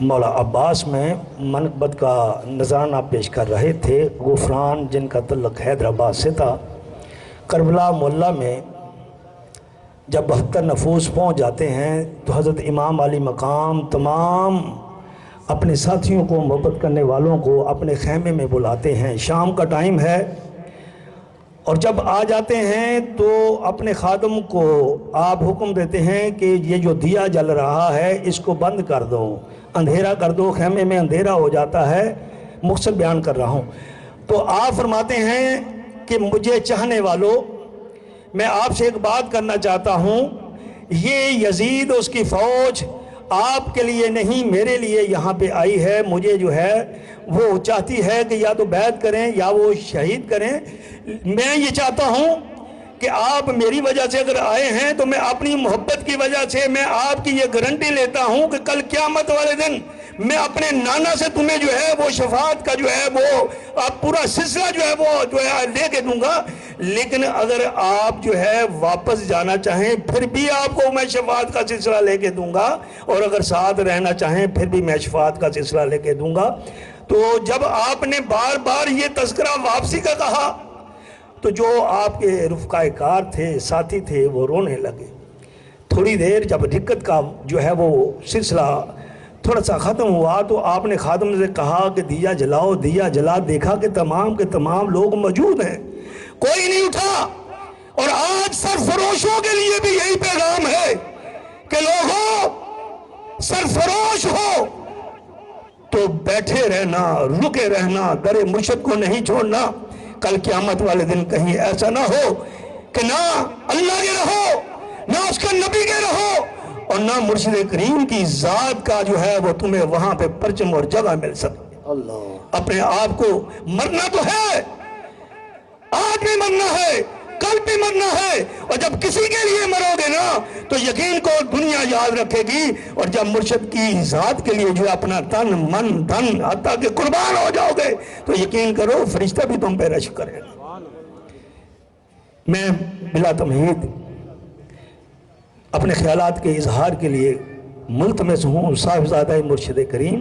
مولا عباس میں منقبت کا نذرانہ پیش کر رہے تھے۔ غفران جن کا تعلق حیدرآباد سے تھا، کربلا محلہ میں جب 72 نفوس پہنچ جاتے ہیں تو حضرت امام علی مقام تمام اپنے ساتھیوں کو، محبت کرنے والوں کو اپنے خیمے میں بلاتے ہیں۔ شام کا ٹائم ہے اور جب آ جاتے ہیں تو اپنے خادم کو آپ حکم دیتے ہیں کہ یہ جو دیا جل رہا ہے اس کو بند کر دو، اندھیرا کر دو، خیمے میں اندھیرا ہو جاتا ہے۔ مختصر بیان کر رہا ہوں۔ تو آپ فرماتے ہیں کہ مجھے چاہنے والوں، میں آپ سے ایک بات کرنا چاہتا ہوں، یہ یزید اس کی فوج آپ کے لیے نہیں میرے لیے یہاں پہ آئی ہے۔ مجھے جو ہے وہ چاہتی ہے کہ یا تو بیعت کریں یا وہ شہید کریں۔ میں یہ چاہتا ہوں کہ آپ میری وجہ سے اگر آئے ہیں تو میں اپنی محبت کی وجہ سے میں آپ کی یہ گارنٹی لیتا ہوں کہ کل قیامت والے دن میں اپنے نانا سے تمہیں جو ہے وہ شفاعت کا جو ہے وہ پورا سلسلہ جو ہے وہ لے کے دوں گا۔ لیکن اگر آپ جو ہے واپس جانا چاہیں پھر بھی آپ کو میں شفاعت کا سلسلہ لے کے دوں گا، اور اگر ساتھ رہنا چاہیں پھر بھی میں شفاعت کا سلسلہ لے کے دوں گا۔ تو جب آپ نے بار بار یہ تذکرہ واپسی کا کہا تو جو آپ کے رفقائے کار تھے، ساتھی تھے، وہ رونے لگے۔ تھوڑی دیر جب دقت کا جو ہے وہ سلسلہ تھوڑا سا ختم ہوا تو آپ نے خادم سے کہا کہ دیا جلاؤ۔ دیا جلا، دیکھا کہ تمام کے تمام لوگ موجود ہیں، کوئی نہیں اٹھا۔ اور آج سرفروشوں کے لیے بھی یہی پیغام ہے کہ لوگوں سرفروش ہو تو بیٹھے رہنا، رکے رہنا، در مرشد کو نہیں چھوڑنا۔ کل قیامت والے دن کہیں ایسا نہ ہو کہ نہ اللہ کے رہو، نہ اس کے نبی کے رہو، اور نہ مرشد کریم کی ذات کا جو ہے وہ تمہیں وہاں پہ پرچم اور جگہ مل سکے۔ اللہ، اپنے آپ کو مرنا تو ہے، آج بھی مرنا ہے، کل بھی مرنا ہے، اور جب کسی کے لیے مرو گے نا تو یقین کو دنیا یاد رکھے گی، اور جب مرشد کی ذات کے لیے جو اپنا تن من دھن حتیٰ کہ قربان ہو جاؤ گے تو یقین کرو فرشتہ بھی تم پہ رشک کرے گا۔ میں بلا تمہید اپنے خیالات کے اظہار کے لیے ملتمس ہوں صاحبزادہ مرشد کریم،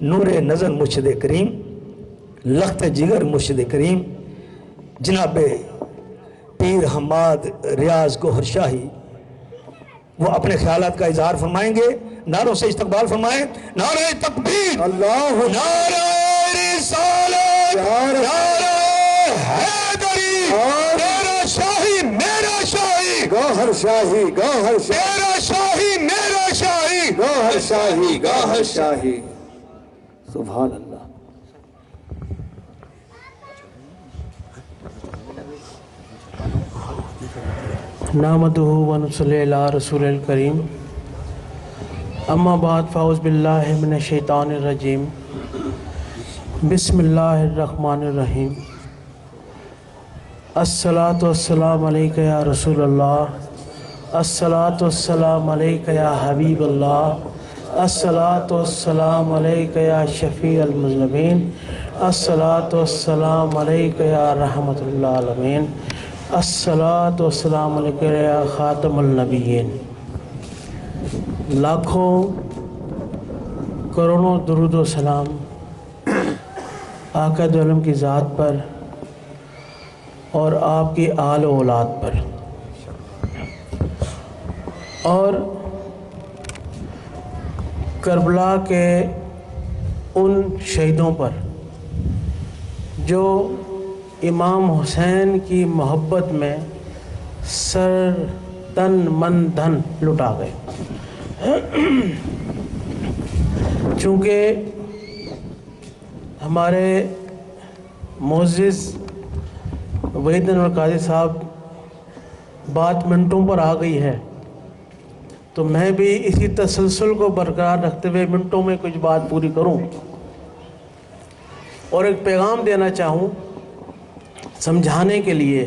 نور نظر مرشد کریم، لخت جگر مرشد کریم، جناب پیر حماد ریاض گوہر شاہی، وہ اپنے خیالات کا اظہار فرمائیں گے۔ نعروں سے استقبال فرمائیں۔ نعرہ تکبیر، اللہ، نعرہ رسالت، نعرہ حیدری، تیرا شاہی میرا شاہی، گوہر شاہی، گوہر شاہی، تیرا شاہی میرا شاہی، گوہر شاہی، گوہر شاہی۔ سبحان اللہ۔ نحمدہ و نصلی علی رسول الکریم، اما بعد فاعوذ باللہ من الشیطان الرجیم، بسم اللہ الرحمن الرحیم۔ الصلاۃ والسلام علیکہ یا رسول اللہ، الصلاۃ والسلام علیکہ یا حبیب اللہ، الصلاۃ والسلام علیکہ یا شفیع المذنبین، الصلاۃ والسلام علیکہ یا رحمت للعالمین، الصلاۃ والسلام علیکہ یا خاتم النبیین۔ لاکھوں کروڑوں درود و سلام آقا دو عالم کی ذات پر اور آپ کی آل و اولاد پر، اور کربلا کے ان شہیدوں پر جو امام حسین کی محبت میں سر تن من دھن لٹا گئے۔ چونکہ ہمارے معزز وحید انور قاضی صاحب بات منٹوں پر آ گئی ہے تو میں بھی اسی تسلسل کو برقرار رکھتے ہوئے منٹوں میں کچھ بات پوری کروں اور ایک پیغام دینا چاہوں سمجھانے کے لیے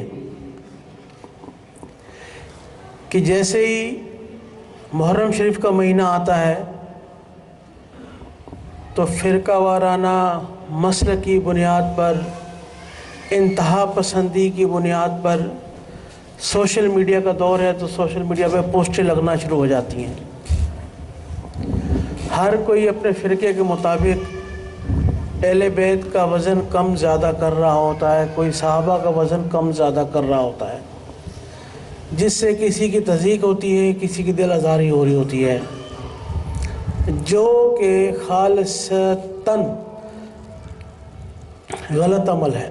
کہ جیسے ہی محرم شریف کا مہینہ آتا ہے تو فرقہ وارانہ مسلک کی بنیاد پر، انتہا پسندی کی بنیاد پر سوشل میڈیا کا دور ہے تو سوشل میڈیا پہ پوسٹیں لگنا شروع ہو جاتی ہیں۔ ہر کوئی اپنے فرقے کے مطابق اہل بیت کا وزن کم زیادہ کر رہا ہوتا ہے، کوئی صحابہ کا وزن کم زیادہ کر رہا ہوتا ہے، جس سے کسی کی تضییق ہوتی ہے، کسی کی دل آزاری ہو رہی ہوتی ہے، جو کہ خالصتاً غلط عمل ہے۔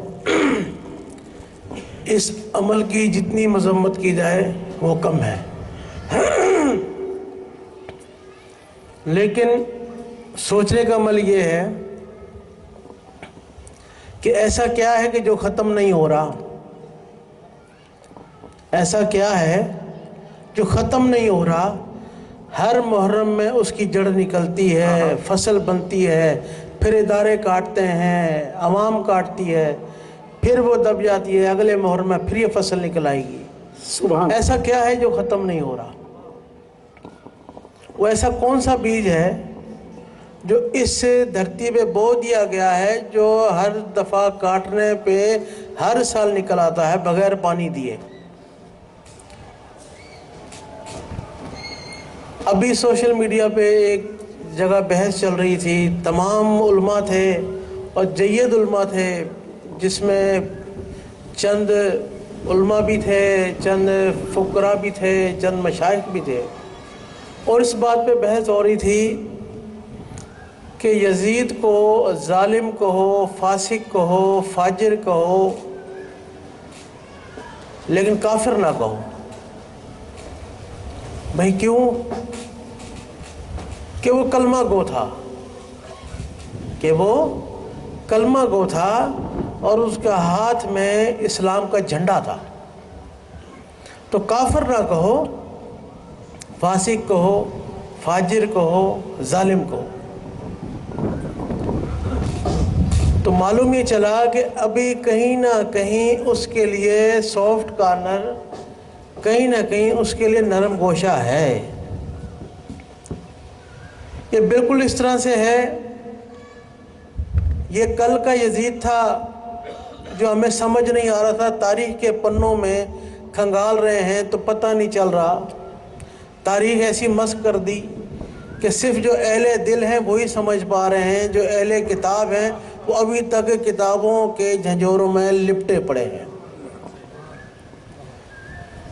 اس عمل کی جتنی مذمت کی جائے وہ کم ہے، لیکن سوچنے کا عمل یہ ہے کہ ایسا کیا ہے کہ جو ختم نہیں ہو رہا؟ ایسا کیا ہے جو ختم نہیں ہو رہا؟ ہر محرم میں اس کی جڑ نکلتی ہے، فصل بنتی ہے، پھر ادارے کاٹتے ہیں، عوام کاٹتی ہے، پھر وہ دب جاتی ہے، اگلے محرم میں پھر یہ فصل نکل آئے گی۔ سبحان، ایسا کیا ہے جو ختم نہیں ہو رہا؟ وہ ایسا کون سا بیج ہے جو اس دھرتی پہ بو دیا گیا ہے، جو ہر دفعہ کاٹنے پہ ہر سال نکل آتا ہے بغیر پانی دیے؟ ابھی سوشل میڈیا پہ ایک جگہ بحث چل رہی تھی، تمام علماء تھے اور جید علماء تھے، جس میں چند علماء بھی تھے، چند فقراء بھی تھے، چند مشائخ بھی تھے، اور اس بات پہ بحث ہو رہی تھی کہ یزید کو ظالم کہو، فاسق کہو، فاجر کہو، لیکن کافر نہ کہو۔ بھائی کیوں؟ کہ وہ کلمہ گو تھا، کہ وہ کلمہ گو تھا اور اس کا ہاتھ میں اسلام کا جھنڈا تھا۔ تو کافر نہ کہو، فاسق کہو، فاجر کہو، ظالم کہو۔ تو معلوم یہ چلا کہ ابھی کہیں نہ کہیں اس کے لیے سافٹ کارنر، کہیں نہ کہیں اس کے لیے نرم گوشہ ہے۔ یہ بالکل اس طرح سے ہے، یہ کل کا یزید تھا جو ہمیں سمجھ نہیں آ رہا تھا، تاریخ کے پنوں میں کھنگال رہے ہیں تو پتہ نہیں چل رہا، تاریخ ایسی مسخ کر دی کہ صرف جو اہل دل ہیں وہی سمجھ پا رہے ہیں، جو اہل کتاب ہیں وہ ابھی تک کتابوں کے جھنجھوروں میں لپٹے پڑے ہیں۔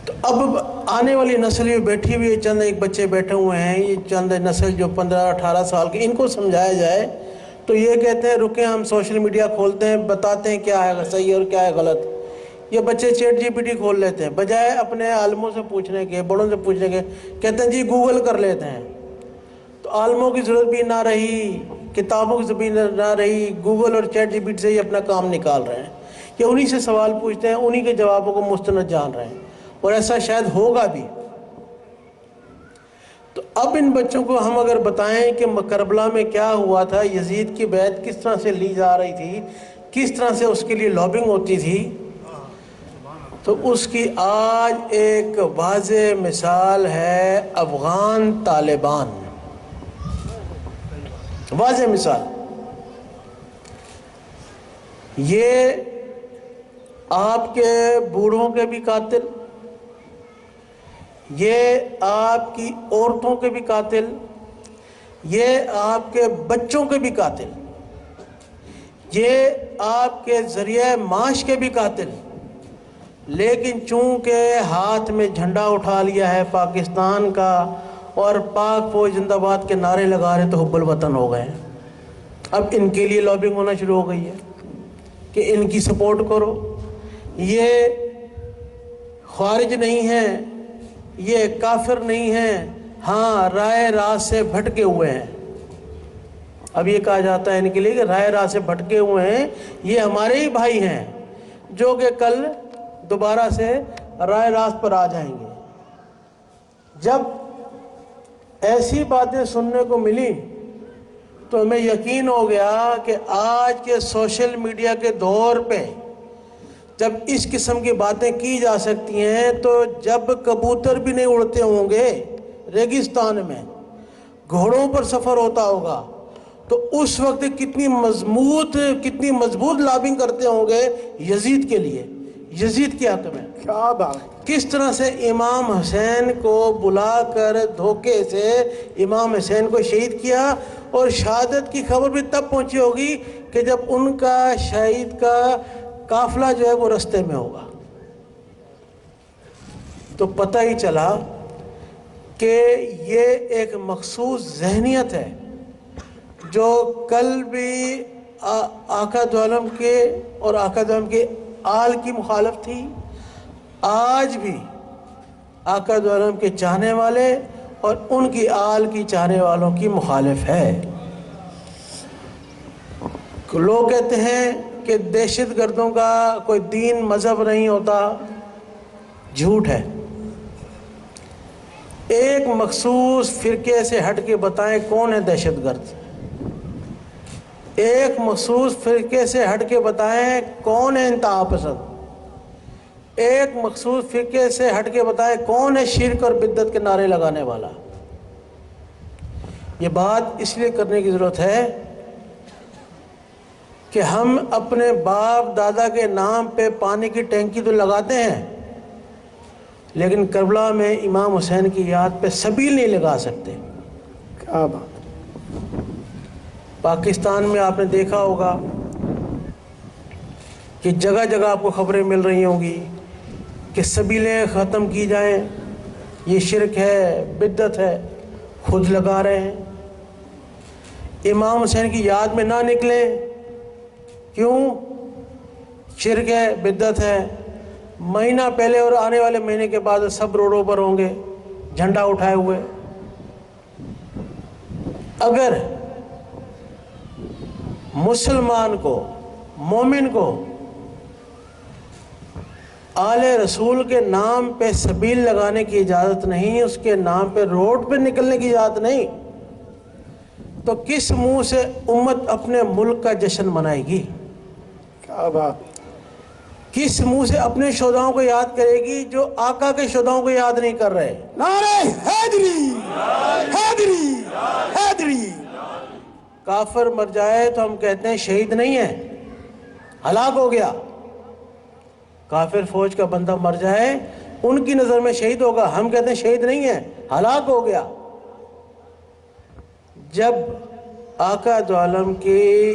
تو اب آنے والی نسل یہ بیٹھی ہوئی ہے، چند ایک بچے بیٹھے ہوئے ہیں، یہ چند نسل جو 15-18 سال کی، ان کو سمجھایا جائے تو یہ کہتے ہیں رکیں ہم سوشل میڈیا کھولتے ہیں، بتاتے ہیں کیا ہے صحیح اور کیا ہے غلط۔ یہ بچے چیٹ جی پی ٹی کھول لیتے ہیں، بجائے اپنے عالموں سے پوچھنے کے، بڑوں سے پوچھنے کے، کہتے ہیں جی گوگل کر لیتے ہیں۔ تو عالموں کی ضرورت بھی نہ رہی، کتابوں کی ضرورت بھی نہ رہی، گوگل اور چیٹ جی پی ٹی سے ہی اپنا کام نکال رہے ہیں، کہ انہی سے سوال پوچھتے ہیں، انہی کے جوابوں کو مستند جان رہے ہیں، اور ایسا شاید ہوگا بھی۔ تو اب ان بچوں کو ہم اگر بتائیں کہ کربلا میں کیا ہوا تھا، یزید کی بیعت کس طرح سے لی جا رہی تھی، کس طرح سے اس کے لیے لابنگ ہوتی تھی، تو اس کی آج ایک واضح مثال ہے افغان طالبان۔ واضح مثال، یہ آپ کے بوڑھوں کے بھی قاتل، یہ آپ کی عورتوں کے بھی قاتل، یہ آپ کے بچوں کے بھی قاتل، یہ آپ کے ذریعہ معاش کے بھی قاتل، لیکن چونکہ ہاتھ میں جھنڈا اٹھا لیا ہے پاکستان کا اور پاک فوج زندہ باد کے نعرے لگا رہے تو حب الوطن ہو گئے۔ اب ان کے لیے لابنگ ہونا شروع ہو گئی ہے کہ ان کی سپورٹ کرو۔ یہ خارج نہیں ہیں، یہ کافر نہیں ہیں، ہاں رائے راست سے بھٹکے ہوئے ہیں۔ اب یہ کہا جاتا ہے ان کے لیے کہ رائے راست سے بھٹکے ہوئے ہیں، یہ ہمارے ہی بھائی ہیں جو کہ کل دوبارہ سے رائے راست پر آ جائیں گے۔ جب ایسی باتیں سننے کو ملی تو ہمیں یقین ہو گیا کہ آج کے سوشل میڈیا کے دور پہ جب اس قسم کی باتیں کی جا سکتی ہیں، تو جب کبوتر بھی نہیں اڑتے ہوں گے ریگستان میں، گھوڑوں پر سفر ہوتا ہوگا، تو اس وقت کتنی مضبوط لابنگ کرتے ہوں گے یزید کے لیے یزید کے حق میں. کیا بات. کس طرح سے امام حسین کو بلا کر دھوکے سے امام حسین کو شہید کیا, اور شہادت کی خبر بھی تب پہنچی ہوگی کہ جب ان کا شہید کا قافلہ جو ہے وہ رستے میں ہوگا. تو پتہ ہی چلا کہ یہ ایک مخصوص ذہنیت ہے جو کل بھی آقا دو عالم کے اور آقا دو عالم کے آل کی مخالف تھی, آج بھی آقا دو عالم کے چاہنے والے اور ان کی آل کی چاہنے والوں کی مخالف ہے. لوگ کہتے ہیں کہ دہشت گردوں کا کوئی دین مذہب نہیں ہوتا, جھوٹ ہے. ایک مخصوص فرقے سے ہٹ کے بتائیں کون ہے دہشت گرد, ایک مخصوص فرقے سے ہٹ کے بتائیں کون ہے انتہا پسند, ایک مخصوص فرقے سے ہٹ کے بتائیں کون ہے شرک اور بدعت کے نعرے لگانے والا. یہ بات اس لیے کرنے کی ضرورت ہے کہ ہم اپنے باپ دادا کے نام پہ پانی کی ٹینکی تو لگاتے ہیں, لیکن کربلا میں امام حسین کی یاد پہ سبیل نہیں لگا سکتے. کیا بات. پاکستان میں آپ نے دیکھا ہوگا کہ جگہ جگہ آپ کو خبریں مل رہی ہوں گی کہ سبیلیں ختم کی جائیں, یہ شرک ہے, بدعت ہے, خود لگا رہے ہیں. امام حسین کی یاد میں نہ نکلیں, کیوں؟ شرک ہے, بدعت ہے. مہینہ پہلے اور آنے والے مہینے کے بعد سب روڈوں پر ہوں گے جھنڈا اٹھائے ہوئے. اگر مسلمان کو, مومن کو آل رسول کے نام پہ سبیل لگانے کی اجازت نہیں, اس کے نام پہ روڈ پہ نکلنے کی اجازت نہیں, تو کس منہ سے امت اپنے ملک کا جشن منائے گی؟ کیا بات. کس منہ سے اپنے شہداؤں کو یاد کرے گی جو آقا کے شہداؤں کو یاد نہیں کر رہے؟ نعرہ حیدری حیدری حیدری. کافر مر جائے تو ہم کہتے ہیں شہید نہیں ہے, ہلاک ہو گیا. کافر فوج کا بندہ مر جائے ان کی نظر میں شہید ہوگا, ہم کہتے ہیں شہید نہیں ہے, ہلاک ہو گیا. جب آقا دو عالم کے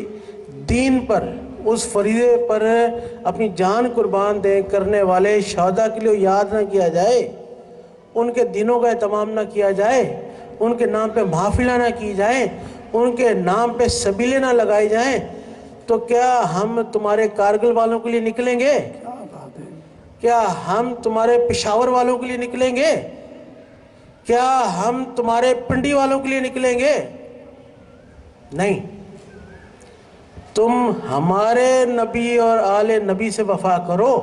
دین پر, اس فریضے پر اپنی جان قربان دے کرنے والے شہداء کے لیے یاد نہ کیا جائے, ان کے دنوں کا اہتمام نہ کیا جائے, ان کے نام پہ محافلہ نہ کی جائے, ان کے نام پہ سبیلیں نہ لگائی جائیں, تو کیا ہم تمہارے کارگل والوں کے لیے نکلیں گے؟ کیا ہم تمہارے پشاور والوں کے لیے نکلیں گے؟ کیا ہم تمہارے پنڈی والوں کے لیے نکلیں گے؟ نہیں. تم ہمارے نبی اور آل نبی سے وفا کرو,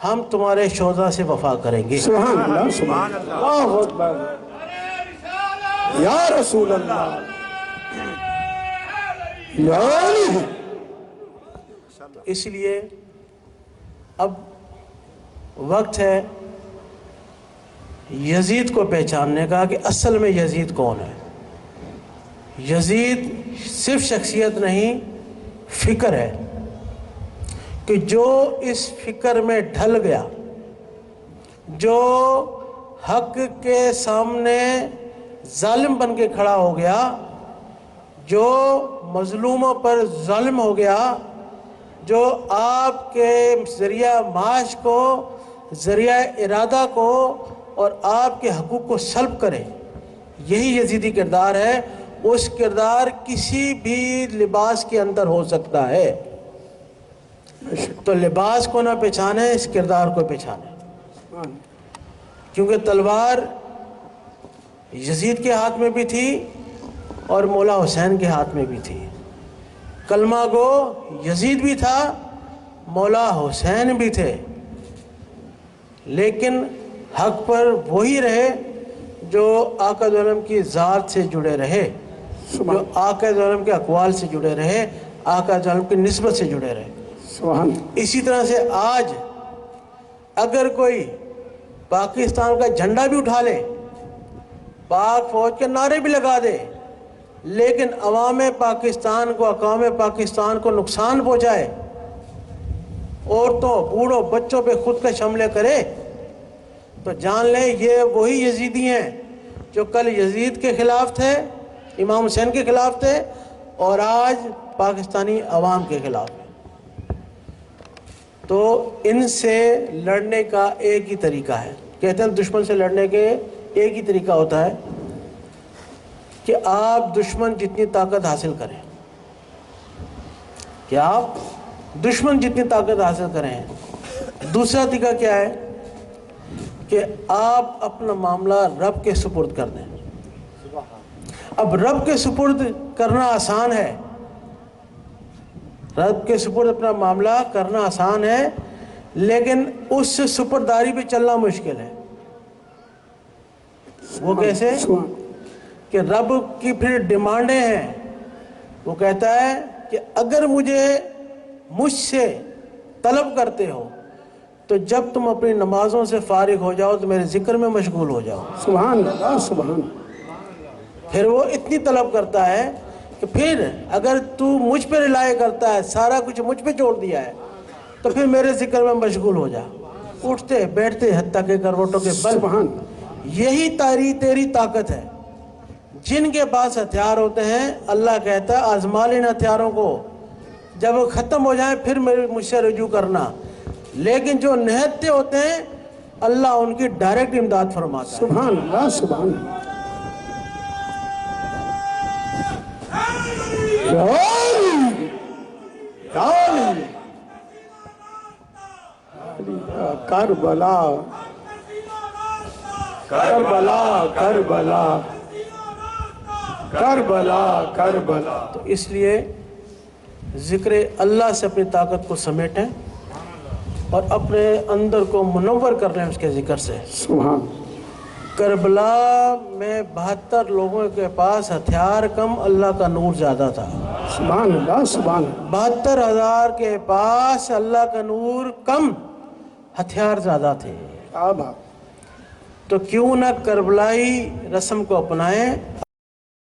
ہم تمہارے شہداء سے وفا کریں گے. سبحان اللہ سبحان اللہ اکبر. یا رسول اللہ یا علی. اس لیے اب وقت ہے یزید کو پہچاننے کا کہ اصل میں یزید کون ہے. یزید صرف شخصیت نہیں, فکر ہے کہ جو اس فکر میں ڈھل گیا, جو حق کے سامنے ظالم بن کے کھڑا ہو گیا, جو مظلوموں پر ظالم ہو گیا, جو آپ کے ذریعہ معاش کو, ذریعہ ارادہ کو اور آپ کے حقوق کو سلب کرے, یہی یزیدی کردار ہے. اس کردار کسی بھی لباس کے اندر ہو سکتا ہے. تو لباس کو نہ پہچانے, اس کردار کو پہچانے. کیونکہ تلوار یزید کے ہاتھ میں بھی تھی اور مولا حسین کے ہاتھ میں بھی تھی. کلمہ گو یزید بھی تھا, مولا حسین بھی تھے, لیکن حق پر وہی رہے جو آقا دو عالم کی ذات سے جڑے رہے, جو آقا دو عالم کے اقوال سے جڑے رہے, آقا دو عالم کی نسبت سے جڑے رہے. اسی طرح سے آج اگر کوئی پاکستان کا جھنڈا بھی اٹھا لے, پاک فوج کے نعرے بھی لگا دے, لیکن عوام پاکستان کو, اقوام پاکستان کو نقصان پہنچائے, عورتوں بوڑھوں بچوں پہ خودکش حملے کرے تو جان لیں یہ وہی یزیدی ہیں جو کل یزید کے خلاف تھے، امام حسین کے خلاف تھے، اور آج پاکستانی عوام کے خلاف ہیں۔ تو ان سے لڑنے کا ایک ہی طریقہ ہے، کہتے ہیں دشمن سے لڑنے کے ایک ہی طریقہ ہوتا ہے کہ آپ دشمن جتنی طاقت حاصل کریں، کہ آپ دشمن جتنی طاقت حاصل کریں۔ دوسرا طریقہ کیا ہے کہ آپ اپنا معاملہ رب کے سپرد کر دیں۔ اب رب کے سپرد کرنا آسان ہے، رب کے سپرد اپنا معاملہ کرنا آسان ہے، لیکن اس سپرداری پہ چلنا مشکل ہے۔ وہ کیسے کہ رب کی پھر ڈیمانڈیں ہیں۔ وہ کہتا ہے کہ اگر مجھ سے طلب کرتے ہو تو جب تم اپنی نمازوں سے فارغ ہو جاؤ تو میرے ذکر میں مشغول ہو جاؤ۔ سبحان اللہ، سبحان اللہ۔ پھر وہ اتنی طلب کرتا ہے کہ پھر اگر تو مجھ پہ رلائے کرتا ہے، سارا کچھ مجھ پہ چھوڑ دیا ہے، تو پھر میرے ذکر میں مشغول ہو جا۔ اٹھتے بیٹھتے حتیٰ کہ کروٹوں کے بل، سبحان یہی تیری طاقت ہے۔ جن کے پاس ہتھیار ہوتے ہیں اللہ کہتا ہے آزما لینا ہتھیاروں کو، جب وہ ختم ہو جائیں پھر مجھ سے رجوع کرنا، لیکن جو نہتے ہوتے ہیں اللہ ان کی ڈائریکٹ امداد فرماتا ہے۔ سبحان اللہ، سبحان اللہ۔ کربلا کربلا کربلا کربلا کربلا۔ تو اس لیے ذکر اللہ سے اپنی طاقت کو سمیٹیں اور اپنے اندر کو منور کر لیں اس کے ذکر سے۔ سبحان کربلا میں 72 لوگوں کے پاس ہتھیار کم، اللہ کا نور زیادہ تھا۔ سبحان اللہ، سبحان اللہ۔ 72,000 کے پاس اللہ کا نور کم، ہتھیار زیادہ تھے۔ آبا تو کیوں نہ کربلائی رسم کو اپنائیں